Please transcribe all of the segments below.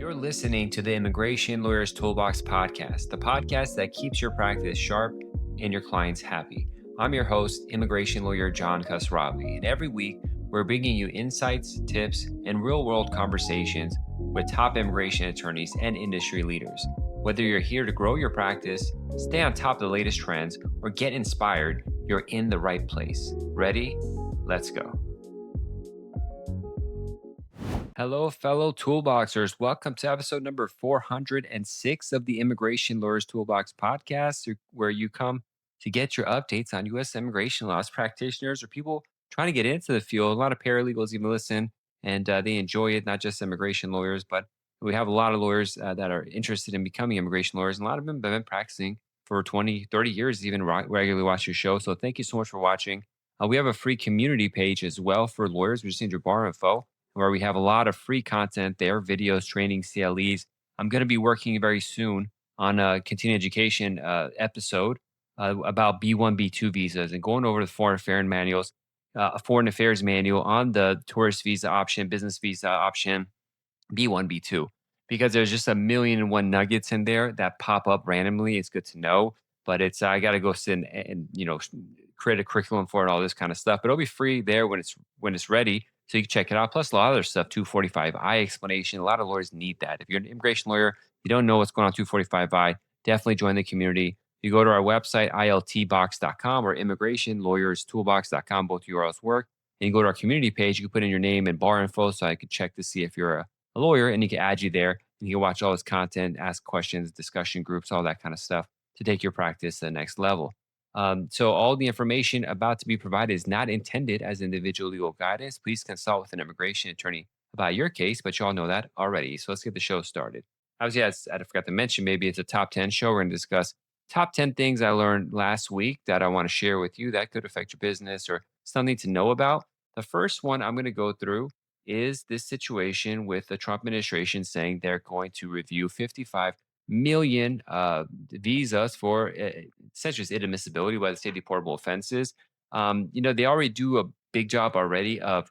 You're listening to the Immigration Lawyers Toolbox podcast, the podcast that keeps your practice sharp and your clients happy. I'm your host, immigration lawyer John Kasravi, and every week we're bringing you insights, tips, and real world conversations with top immigration attorneys and industry leaders. Whether you're here to grow your practice, stay on top of the latest trends, or get inspired, you're in the right place. Ready? Let's go. Hello, fellow Toolboxers. Welcome to episode number 406 of the Immigration Lawyers Toolbox podcast, where you come to get your updates on U.S. immigration laws. Practitioners or people trying to get into the field. A lot of paralegals even listen, and they enjoy it, not just immigration lawyers, but we have a lot of lawyers that are interested in becoming immigration lawyers. And a lot of them have been practicing for 20, 30 years, even regularly watch your show. So thank you so much for watching. We have a free community page as well for lawyers. We just need your bar info where we have a lot of free content there, videos, training, CLEs. I'm going to be working very soon on a continuing education episode about B1, B2 visas and going over the foreign affairs manual on the tourist visa option, business visa option, B1, B2, because there's just a million and one nuggets in there that pop up randomly. It's good to know, but I got to go sit and create a curriculum for it, all this kind of stuff. But it'll be free there when it's ready, so you can check it out. Plus a lot of other stuff, 245I explanation. A lot of lawyers need that. If you're an immigration lawyer, you don't know what's going on 245I, definitely join the community. You go to our website, iltbox.com or immigrationlawyerstoolbox.com. Both URLs work. And you go to our community page. You can put in your name and bar info so I could check to see if you're a lawyer, and he can add you there, and you can watch all his content, ask questions, discussion groups, all that kind of stuff to take your practice to the next level. So all the information about to be provided is not intended as individual legal guidance. Please consult with an immigration attorney about your case, but you all know that already. So let's get the show started. Obviously, as I forgot to mention, maybe it's a top 10 show. We're going to discuss top 10 things I learned last week that I want to share with you that could affect your business or something to know about. The first one I'm going to go through is this situation with the Trump administration saying they're going to review 55 million visas for essentially inadmissibility by the state deportable offenses. They already do a big job already of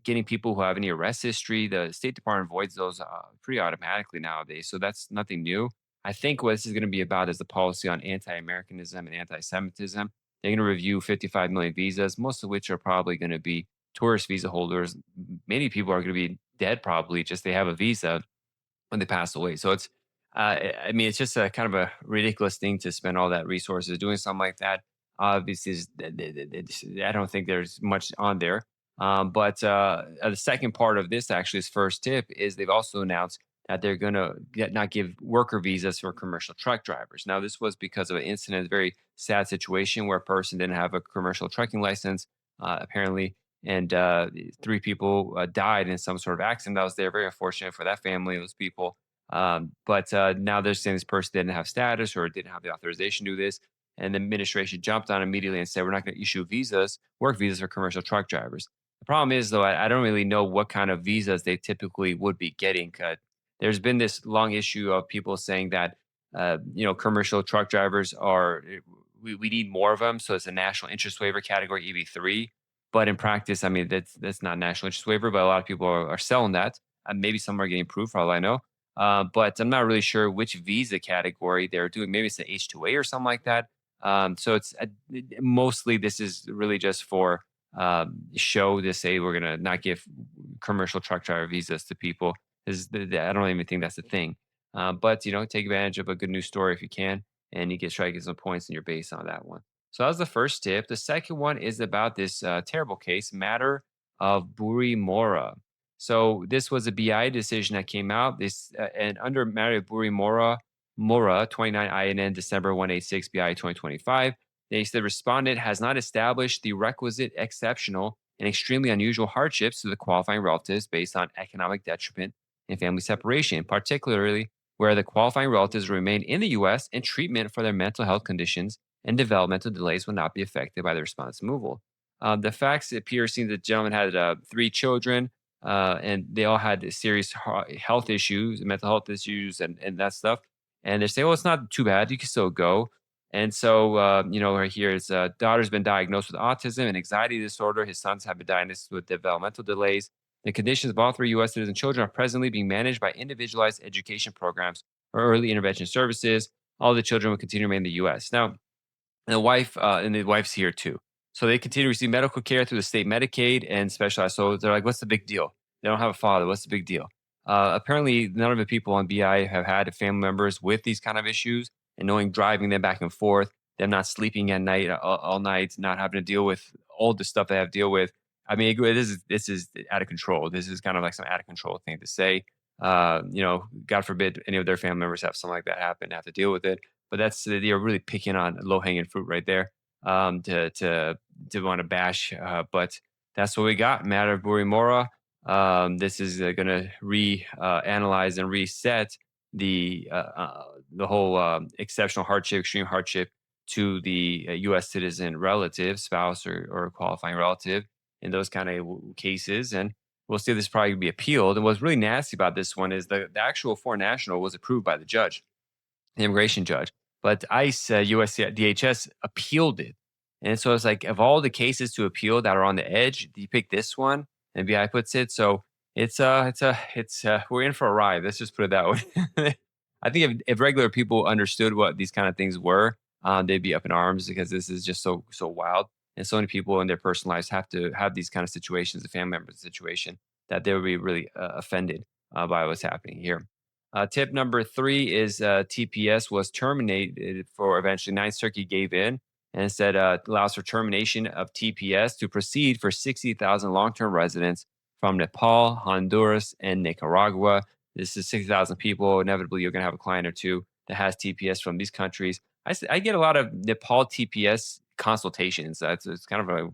getting people who have any arrest history. The State Department voids those pretty automatically nowadays, so that's nothing new. I think what this is going to be about is the policy on anti-Americanism and anti-Semitism. They're going to review 55 million visas, most of which are probably going to be tourist visa holders. Many people are going to be dead probably, just they have a visa when they pass away. So it's just a kind of a ridiculous thing to spend all that resources doing something like that. Obviously, I don't think there's much on there. But the second part of this, actually, this first tip is they've also announced that they're going to not give worker visas for commercial truck drivers. Now, this was because of an incident, a very sad situation where a person didn't have a commercial trucking license, apparently, and three people died in some sort of accident that was there. Very unfortunate for that family, those people. But now they're saying this person didn't have status or didn't have the authorization to do this. And the administration jumped on immediately and said, we're not going to issue visas, work visas for commercial truck drivers. The problem is, though, I don't really know what kind of visas they typically would be getting. There's been this long issue of people saying that, commercial truck drivers we need more of them. So it's a national interest waiver category, EB3. But in practice, I mean, that's not national interest waiver, but a lot of people are selling that. Maybe some are getting approved for all I know. But I'm not really sure which visa category they're doing. Maybe it's the H2A or something like that. So it's mostly this is really just for show to say we're going to not give commercial truck driver visas to people. I don't even think that's a thing. But, take advantage of a good news story if you can, and you can try to get some points in your base on that one. So that was the first tip. The second one is about this terrible case, matter of Buri Mora. So this was a BI decision that came out. And under matter of Buri Mora 29 INN December 186 BI 2025, they said the respondent has not established the requisite exceptional and extremely unusual hardships to the qualifying relatives based on economic detriment and family separation, particularly where the qualifying relatives remain in the U.S. and treatment for their mental health conditions and developmental delays will not be affected by the respondent's removal. The facts appear seem the gentleman had 3 children, and they all had serious health issues, mental health issues, and that stuff. And they say, well, it's not too bad. You can still go. And so, right here, his daughter's been diagnosed with autism and anxiety disorder. His sons have been diagnosed with developmental delays. The conditions of all three U.S. citizen children are presently being managed by individualized education programs or early intervention services. All the children will continue to remain in the U.S. Now, and the wife's here too. So they continue to receive medical care through the state Medicaid and specialized. So they're like, what's the big deal? They don't have a father. What's the big deal? Apparently, none of the people on BI have had family members with these kind of issues, and knowing driving them back and forth, them not sleeping at night all night, not having to deal with all the stuff they have to deal with. I mean, this is out of control. This is kind of like some out of control thing to say. God forbid any of their family members have something like that happen and have to deal with it, but you're really picking on low hanging fruit right there, to want to bash. But that's what we got. Matter of Burimora. This is going to analyze and reset the whole exceptional hardship, extreme hardship to the U.S. citizen relative, spouse, or qualifying relative in those kind of cases. And we'll see if this probably be appealed. And what's really nasty about this one is the actual foreign national was approved by the judge, the immigration judge, but ICE, USDHS appealed it. And so it's like, of all the cases to appeal that are on the edge, you pick this one, and BI puts it. So we're in for a ride. Let's just put it that way. I think if regular people understood what these kind of things were, they'd be up in arms because this is just so wild. And so many people in their personal lives have to have these kind of situations, a family member situation, that they would be really offended by what's happening here. Tip number three is TPS was terminated for eventually Ninth Circuit gave in and said allows for termination of TPS to proceed for 60,000 long-term residents from Nepal, Honduras, and Nicaragua. This is 60,000 people. Inevitably, you're going to have a client or two that has TPS from these countries. I get a lot of Nepal TPS consultations. It's kind of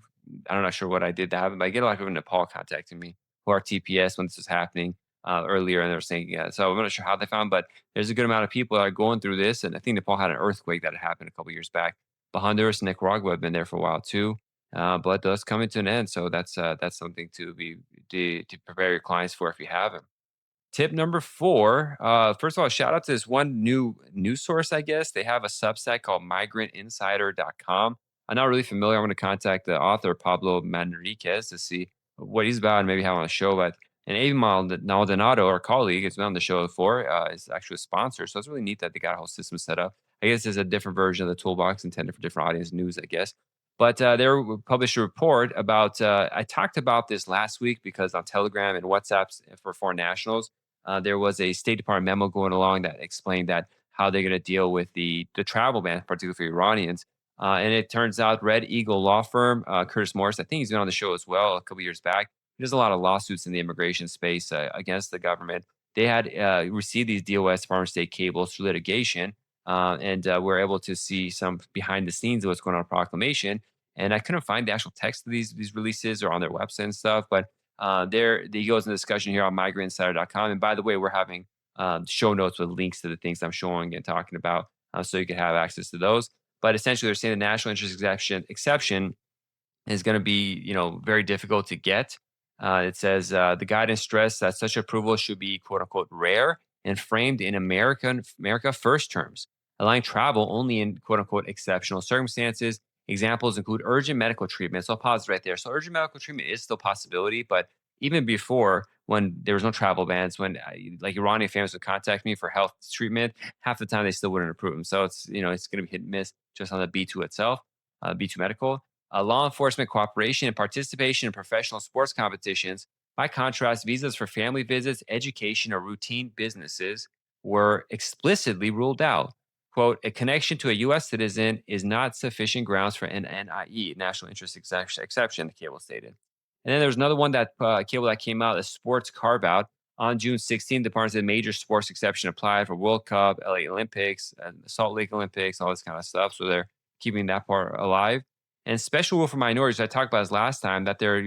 I'm not sure what I did to have it, but I get a lot of people in Nepal contacting me who are TPS when this was happening earlier, and they were saying, yeah. So I'm not sure how they found, but there's a good amount of people that are going through this. And I think Nepal had an earthquake that had happened a couple years back. But Honduras and Nicaragua have been there for a while too. But that's coming to an end, so that's something to prepare your clients for if you haven't. Tip number four. First of all, shout out to this one new news source, I guess. They have a Substack called migrantinsider.com. I'm not really familiar. I'm going to contact the author, Pablo Manriquez, to see what he's about and maybe have him on the show. But and Abe Maldonado, our colleague, has been on the show before, is actually a sponsor. So it's really neat that they got a whole system set up. I guess it's a different version of the toolbox intended for different audience news, I guess. But they published a report about, I talked about this last week because on Telegram and WhatsApps for foreign nationals, there was a State Department memo going along that explained that how they're going to deal with the travel ban, particularly for Iranians. And it turns out Red Eagle law firm, Curtis Morris, I think he's been on the show as well a couple years back. There's a lot of lawsuits in the immigration space against the government. They had received these DOS farm state cables through litigation, and we're able to see some behind the scenes of what's going on in proclamation. And I couldn't find the actual text of these releases or on their website and stuff, but there he goes in the discussion here on migrantinsider.com. And by the way, we're having show notes with links to the things I'm showing and talking about, so you can have access to those. But essentially, they're saying the national interest exception is going to be, very difficult to get. It says the guidance stressed that such approval should be "quote unquote" rare and framed in America first terms, allowing travel only in "quote unquote" exceptional circumstances. Examples include urgent medical treatment. So I'll pause right there. So urgent medical treatment is still a possibility, but even before, when there was no travel bans, when like Iranian families would contact me for health treatment, half the time they still wouldn't approve them. So it's going to be hit and miss just on the B2 itself, B2 medical. Law enforcement cooperation and participation in professional sports competitions. By contrast, visas for family visits, education, or routine businesses were explicitly ruled out. Quote, a connection to a U.S. citizen is not sufficient grounds for an NIE, national interest exception, the cable stated. And then there's another one that cable that came out, a sports carve out. On June 16th, the department said major sports exception applied for World Cup, LA Olympics, and Salt Lake Olympics, all this kind of stuff. So they're keeping that part alive. And special rule for minorities, I talked about this last time, that they're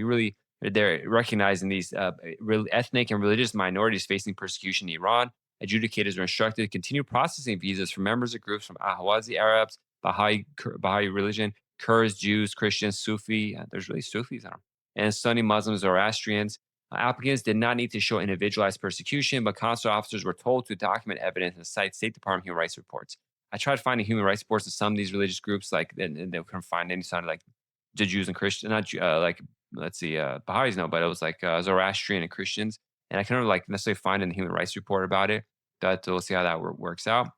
recognizing these ethnic and religious minorities facing persecution in Iran. Adjudicators are instructed to continue processing visas for members of groups from Ahwazi Arabs, Baha'i religion, Kurds, Jews, Christians, Sufi. There's really Sufis on them, and Sunni Muslims, Zoroastrians. Applicants did not need to show individualized persecution, but consular officers were told to document evidence and cite State Department human rights reports. I tried finding human rights reports of some of these religious groups, and they couldn't find any sign of like the Jews and Christians, not like let's see, Baha'is no, but it was like Zoroastrian and Christians, and I couldn't like necessarily find in the Human Rights Report about it. But we'll see how that works out.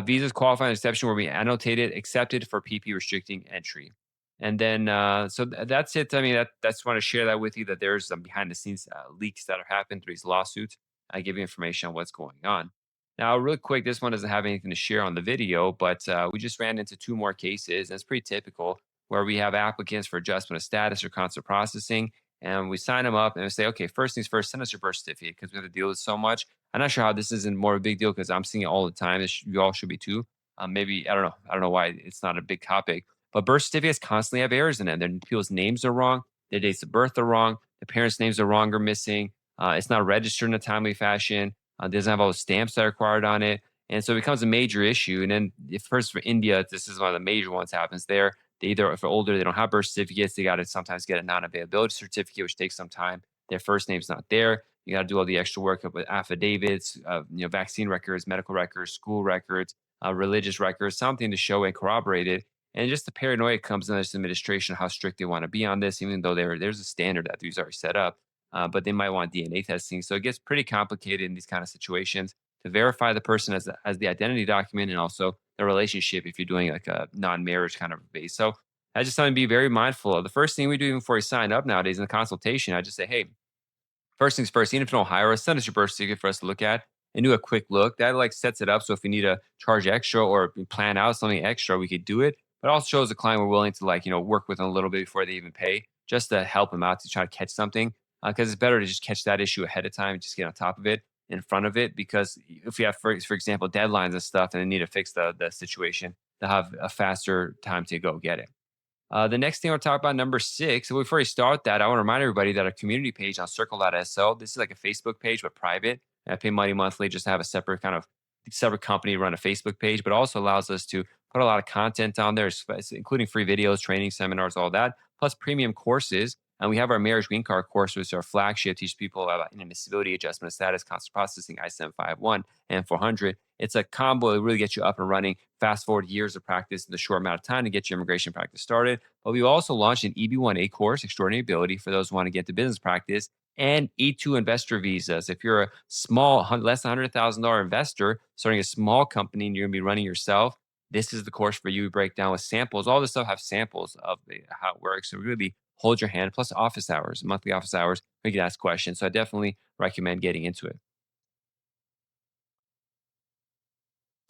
Visas qualifying exception will be annotated, accepted for PP restricting entry. And then, that's it. I mean, that's want to share that with you that there's some behind the scenes leaks that are happening through these lawsuits. I give you information on what's going on. Now, real quick, this one doesn't have anything to share on the video, but we just ran into two more cases. And it's pretty typical where we have applicants for adjustment of status or consular processing, and we sign them up and we say, okay, first things first, send us your birth certificate because we have to deal with so much. I'm not sure how this isn't more of a big deal because I'm seeing it all the time. You all should be too. Maybe I don't know. I don't know why it's not a big topic, but birth certificates constantly have errors in them. Their people's names are wrong. Their dates of birth are wrong. The parents' names are wrong or missing. It's not registered in a timely fashion. Doesn't have all the stamps that are required on it. And so it becomes a major issue. And then, if first for India, this is one of the major ones happens there. They either, if they're older, they don't have birth certificates. They got to sometimes get a non availability certificate, which takes some time. Their first name's not there. You got to do all the extra work with affidavits, vaccine records, medical records, school records, religious records, something to show and corroborate it. And just the paranoia comes in this administration, how strict they want to be on this, even though there's a standard that these are set up. But they might want DNA testing. So it gets pretty complicated in these kind of situations to verify the person as the identity document and also the relationship if you're doing like a non-marriage kind of base. So that's just something to be very mindful of. The first thing we do even before you sign up nowadays in the consultation, I just say, hey, first things first, even if you don't hire us, send us your birth certificate for us to look at and do a quick look. That like sets it up. So if we need to charge extra or plan out something extra, we could do it. But also shows the client we're willing to like, work with them a little bit before they even pay, just to help them out to try to catch something. Because it's better to just catch that issue ahead of time, just get on top of it, in front of it. Because if we have, for example, deadlines and stuff, and they need to fix the situation, they'll have a faster time to go get it. The next thing I'll talk about, number six. So before we start that, I want to remind everybody that our community page on circle.so, this is like a Facebook page, but private. And I pay money monthly just to have a separate kind of separate company run a Facebook page, but also allows us to put a lot of content on there, including free videos, training, seminars, all that, plus premium courses. And we have our marriage green card course, which is our flagship, teach people about disability adjustment of status, consular processing, I-751 and 400. It's a combo that really gets you up and running, fast forward years of practice in a short amount of time to get your immigration practice started. But we also launched an EB1A course, Extraordinary Ability, for those who want to get to business practice, and E2 investor visas. If you're a small, less than $100,000 investor, starting a small company and you're going to be running yourself, this is the course for you. We break down with samples. All this stuff have samples of how it works. So really hold your hand, plus office hours, monthly office hours. We can ask questions. So I definitely recommend getting into it.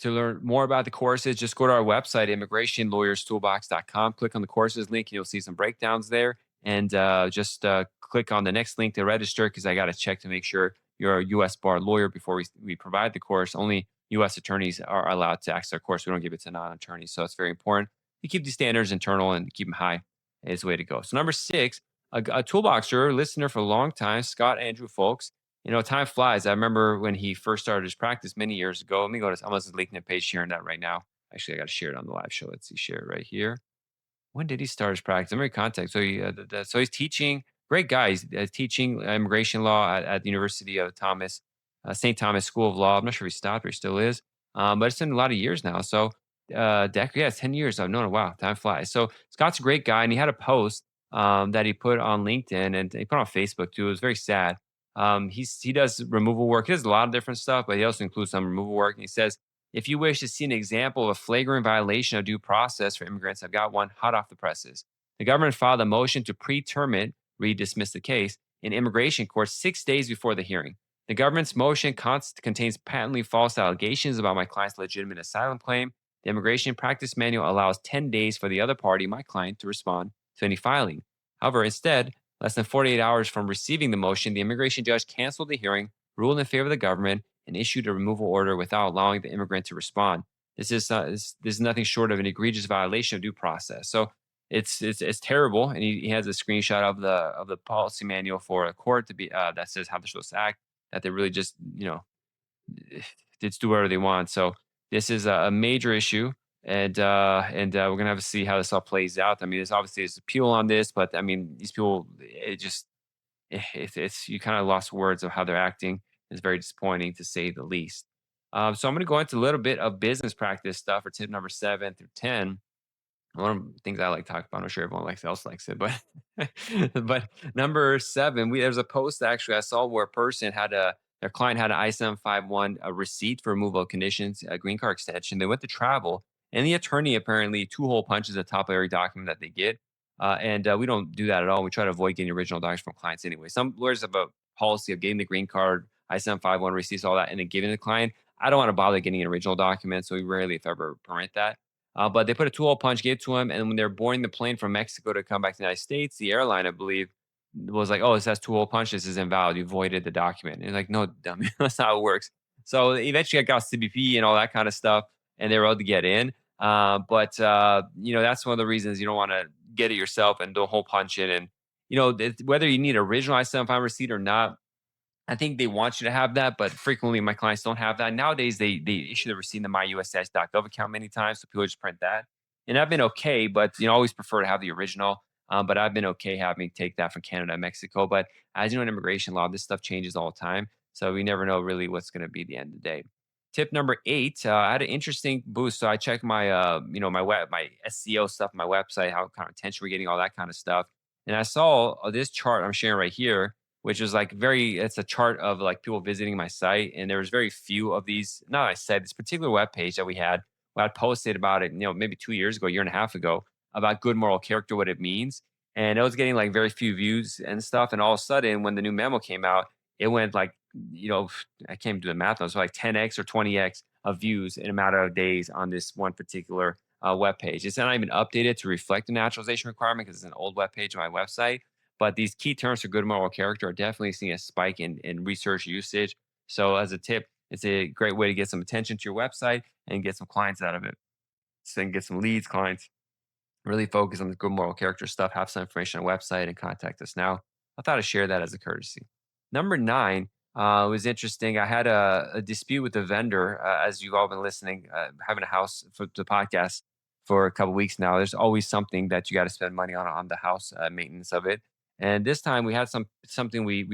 To learn more about the courses, just go to our website, immigrationlawyerstoolbox.com. Click on the courses link. You'll see some breakdowns there. And just click on the next link to register because I got to check to make sure you're a U.S. bar lawyer before we provide the course. Only U.S. attorneys are allowed to access our course. We don't give it to non attorneys. So it's very important to keep the standards internal and keep them high is the way to go. So, number six, a toolboxer, listener for a long time, Scott Andrew Folks. Time flies. I remember when he first started his practice many years ago. Let me go to, I'm on his LinkedIn page sharing that right now. Actually, I got to share it on the live show. Let's see, share it right here. When did he start his practice? I'm very contact. So he's teaching. Great guy. He's teaching immigration law at the University of Thomas, St. Thomas School of Law. I'm not sure if he stopped or he still is, but it's been a lot of years now. So, yeah, it's 10 years. I've known him. Wow, time flies. So Scott's a great guy, and he had a post that he put on LinkedIn and he put on Facebook too. It was very sad. He does removal work. He does a lot of different stuff, but he also includes some removal work. And he says, if you wish to see an example of a flagrant violation of due process for immigrants, I've got one hot off the presses. The government filed a motion to pre-term it, dismiss the case, in immigration court 6 days before the hearing. The government's motion contains patently false allegations about my client's legitimate asylum claim. The immigration practice manual allows 10 days for the other party, my client, to respond to any filing. However, instead, less than 48 hours from receiving the motion, the immigration judge canceled the hearing, ruled in favor of the government, and issued a removal order without allowing the immigrant to respond. This is nothing short of an egregious violation of due process. So it's terrible, and he has a screenshot of the policy manual for a court to be that says how they're supposed to act. That they really just just do whatever they want. So this is a major issue, and we're gonna have to see how this all plays out. I mean, there's appeal on this, but I mean, these people, it's you kind of lost words of how they're acting. It's very disappointing to say the least. So I'm going to go into a little bit of business practice stuff for tip number 7 through 10. One of the things I like to talk about. I'm not sure everyone else likes it, but but number seven, we there's a post actually I saw where a person had a their client had an I-751 a receipt for removal of conditions, a green card extension. They went to travel, and the attorney apparently two hole punches the top of every document that they get. And we don't do that at all. We try to avoid getting original documents from clients anyway. Some lawyers have a policy of getting the green card, I-751 receipts, all that, and then giving the client. I don't want to bother getting an original document, so we rarely, if ever, permit that. But they put a two-hole punch, gave it to him, and when they're boarding the plane from Mexico to come back to the United States, the airline, I believe, was like, "Oh, it says two-hole punch. This is invalid. You voided the document." And like, "No, dummy, that's not how it works." So eventually, I got CBP and all that kind of stuff, and they were able to get in. But that's one of the reasons you don't want to get it yourself and do a hole punch it. And whether you need original I-75 receipt or not, I think they want you to have that, but frequently my clients don't have that. Nowadays, they issue the receipt in the myUSCIS.gov account many times, so people just print that. And I've been okay, but always prefer to have the original. But I've been okay having to take that from Canada and Mexico. But as you know, in immigration law, this stuff changes all the time, so we never know really what's going to be the end of the day. Tip number eight, I had an interesting boost. So I checked my, my SEO stuff, my website, how kind of attention we're getting, all that kind of stuff. And I saw this chart I'm sharing right here, which was like it's a chart of like people visiting my site. And there was very few of these. Not I said this particular web page that we had, I posted about it, maybe 2 years ago, a year and a half ago, about good moral character, what it means. And it was getting like very few views and stuff. And all of a sudden, when the new memo came out, it went like, I can't even do the math. It was like 10x or 20x of views in a matter of days on this one particular web page. It's not even updated to reflect the naturalization requirement because it's an old web page on my website. But these key terms for good moral character are definitely seeing a spike in research usage. So, as a tip, it's a great way to get some attention to your website and get some clients out of it. So, you can get some leads, clients. Really focus on the good moral character stuff. Have some information on our website and contact us now. I thought I'd share that as a courtesy. Number nine was interesting. I had a dispute with a vendor, as you've all been listening, having a house for the podcast for a couple weeks now. There's always something that you got to spend money on the house maintenance of it. And this time we had something we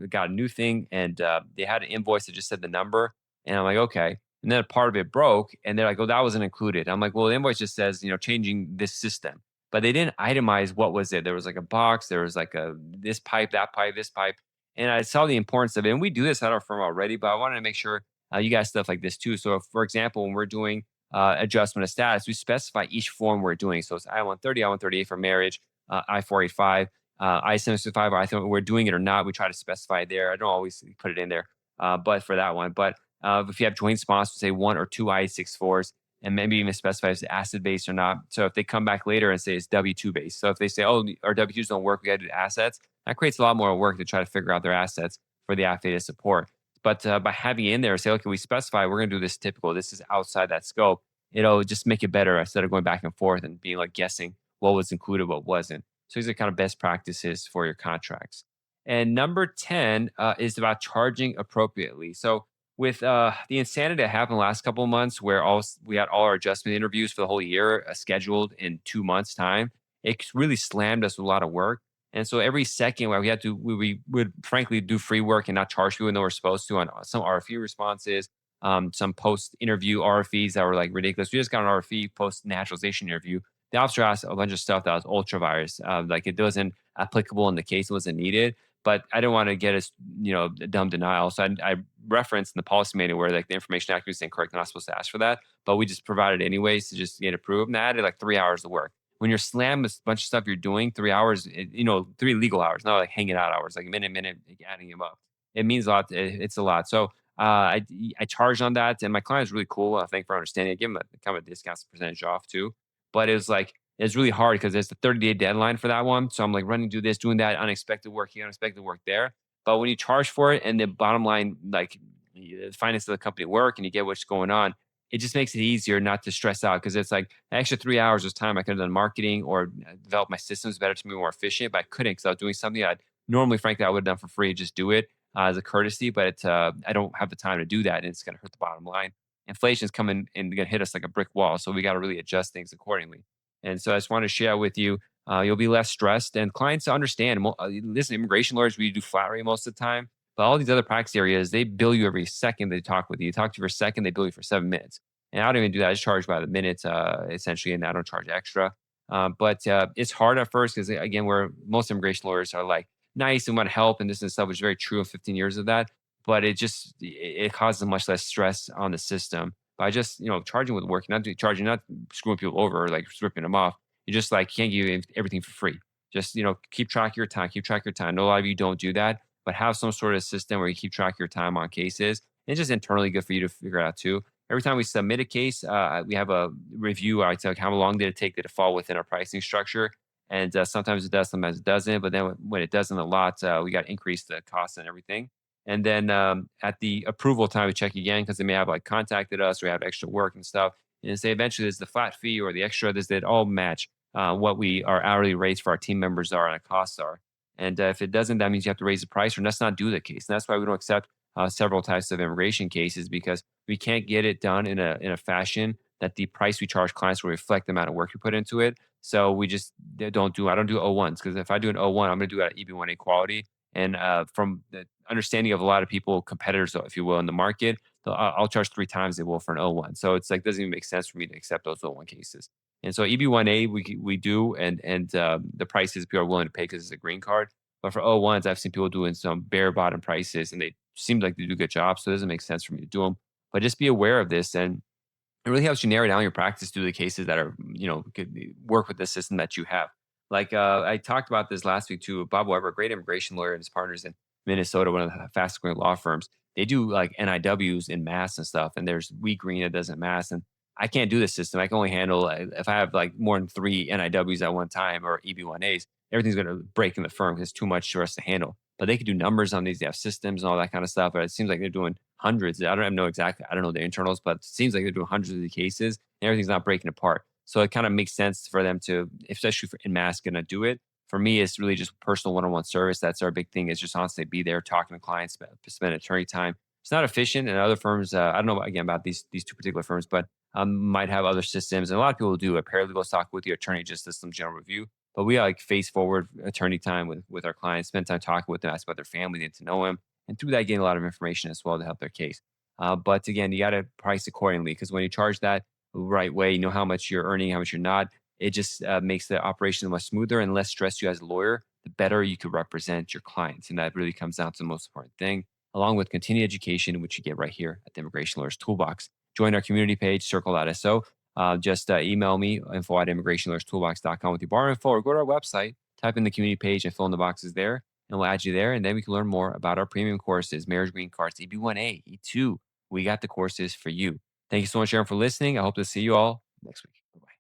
got a new thing, and they had an invoice that just said the number, and I'm like, okay. And then a part of it broke, and they're like, "Oh, that wasn't included." I'm like, "Well, the invoice just says, changing this system," but they didn't itemize what was it. There was like a box, there was like a this pipe, that pipe, this pipe, and I saw the importance of it. And we do this at our firm already, but I wanted to make sure you guys stuff like this too. So, if, for example, when we're doing adjustment of status, we specify each form we're doing. So it's I-130, I-138 for marriage, I-485, I-765. I think we're doing it or not. We try to specify it there. I don't always put it in there, but for that one, but if you have joint sponsors, say one or two I-64s, and maybe even specify if it's acid based or not. So if they come back later and say it's W-2 based, so if they say, "Oh, our W-2s don't work, we got to do assets," that creates a lot more work to try to figure out their assets for the affidavit of support. But by having it in there, say, "Okay, we specify we're going to do this typical. This is outside that scope." It'll just make it better instead of going back and forth and being like guessing what was included, what wasn't. So these are kind of best practices for your contracts. And number 10 is about charging appropriately. So with the insanity that happened the last couple of months, where we had all our adjustment interviews for the whole year scheduled in 2 months' time, it really slammed us with a lot of work. And so every second where we would frankly do free work and not charge people, even though we're supposed to on some RFE responses, some post interview RFEs that were like ridiculous. We just got an RFE post naturalization interview. The officer asked a bunch of stuff that was ultra virus, like it wasn't applicable in the case, it wasn't needed. But I didn't want to get a dumb denial. So I referenced in the policy manual where like the information accuracy is incorrect. They're not supposed to ask for that, but we just provided it anyways to just get approved. And that added like 3 hours of work. When you're slammed with a bunch of stuff you're doing, 3 hours, 3 legal hours, not like hanging out hours, like minute, like adding them up. It means a lot. It's a lot. So I charged on that, and my client is really cool. I think for understanding. I give him a kind of a discount percentage off too. But it was like it's really hard because there's the 30-day deadline for that one. So I'm like running, do this, doing that, unexpected work here, unexpected work there. But when you charge for it and the bottom line, like the finance of the company work and you get what's going on, it just makes it easier not to stress out because it's like an extra 3 hours of time I could have done marketing or develop my systems better to be more efficient, but I couldn't because I was doing something I'd normally, frankly, I would have done for free, just do it as a courtesy, but I don't have the time to do that and it's going to hurt the bottom line. Inflation is coming and going to hit us like a brick wall. So we got to really adjust things accordingly. And so I just want to share with you, you'll be less stressed and clients understand. Listen, immigration lawyers, we do flat rate most of the time, but all these other practice areas, they bill you every second they talk with you. You talk to you for a second, they bill you for 7 minutes. And I don't even do that. I just charge by the minute, essentially, and I don't charge extra. But it's hard at first because, again, where most immigration lawyers are like nice and want to help and this and stuff, which is very true of 15 years of that. But it causes much less stress on the system by just charging with work, charging, not screwing people over or like ripping them off. You just like can't give you everything for free. Just keep track of your time. Keep track of your time. I know a lot of you don't do that, but have some sort of system where you keep track of your time on cases. It's just internally good for you to figure it out too. Every time we submit a case, we have a review. I tell how long did it take to fall within our pricing structure, and sometimes it does, sometimes it doesn't. But then when it doesn't a lot, we got to increase the cost and everything. And then at the approval time, we check again because they may have like contacted us or have extra work and stuff. And say eventually, there's the flat fee or the extra. This that all match what our hourly rates for our team members are and our costs are. And if it doesn't, that means you have to raise the price or let's not do the case. And that's why we don't accept several types of immigration cases because we can't get it done in a fashion that the price we charge clients will reflect the amount of work we put into it. So we just I don't do O1s because if I do an O1, I'm going to do it at EB1A quality. And from the understanding of a lot of people, competitors, if you will, in the market, I'll charge 3 times they will for an O1. So it's like doesn't even make sense for me to accept those O1 cases. And so EB1A we do, and the prices people are willing to pay because it's a green card. But for O1s, I've seen people doing some bare bottom prices, and they seem like they do a good job. So it doesn't make sense for me to do them. But just be aware of this, and it really helps you narrow down your practice to the cases that are, could work with the system that you have. Like I talked about this last week too. Bob Weber, a great immigration lawyer, and his partners in Minnesota, one of the fastest growing law firms. They do like NIWs in mass and stuff, and there's weak green that doesn't mass. And I can't do this system. I can only handle if I have like more than 3 NIWs at one time or EB1As. Everything's going to break in the firm because it's too much for us to handle. But they could do numbers on these. They have systems and all that kind of stuff. But it seems like they're doing hundreds. I don't know exactly. I don't know the internals, but it seems like they're doing hundreds of the cases and everything's not breaking apart. So it kind of makes sense for them to, especially for in mass, going to do it. For me, it's really just personal one-on-one service. That's our big thing. Is just honestly be there, talking to clients, spend attorney time. It's not efficient, and other firms. I don't know again about these two particular firms, but might have other systems. And a lot of people do. A paralegal talk with your attorney, just as some general review. But we like face forward attorney time with our clients, spend time talking with them, ask about their family, get to know them, and through that, gain a lot of information as well to help their case. But again, you got to price accordingly because when you charge that the right way, you know how much you're earning, how much you're not. It just makes the operation much smoother and less stress you as a lawyer. The better you could represent your clients, and that really comes down to the most important thing, along with continued education, which you get right here at the Immigration Lawyers Toolbox. Join our community page, circle.so. Just email me, info@immigrationlawyerstoolbox.com with your bar info, or go to our website, type in the community page and fill in the boxes there, and we'll add you there. And then we can learn more about our premium courses, marriage green cards, EB1A, E2. We got the courses for you. Thank you so much, Aaron, for listening. I hope to see you all next week. Bye-bye.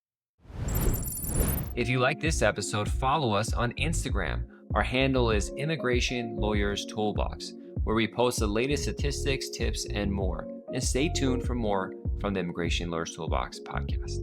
If you like this episode, follow us on Instagram. Our handle is Immigration Lawyers Toolbox, where we post the latest statistics, tips, and more. And stay tuned for more from the Immigration Lawyers Toolbox podcast.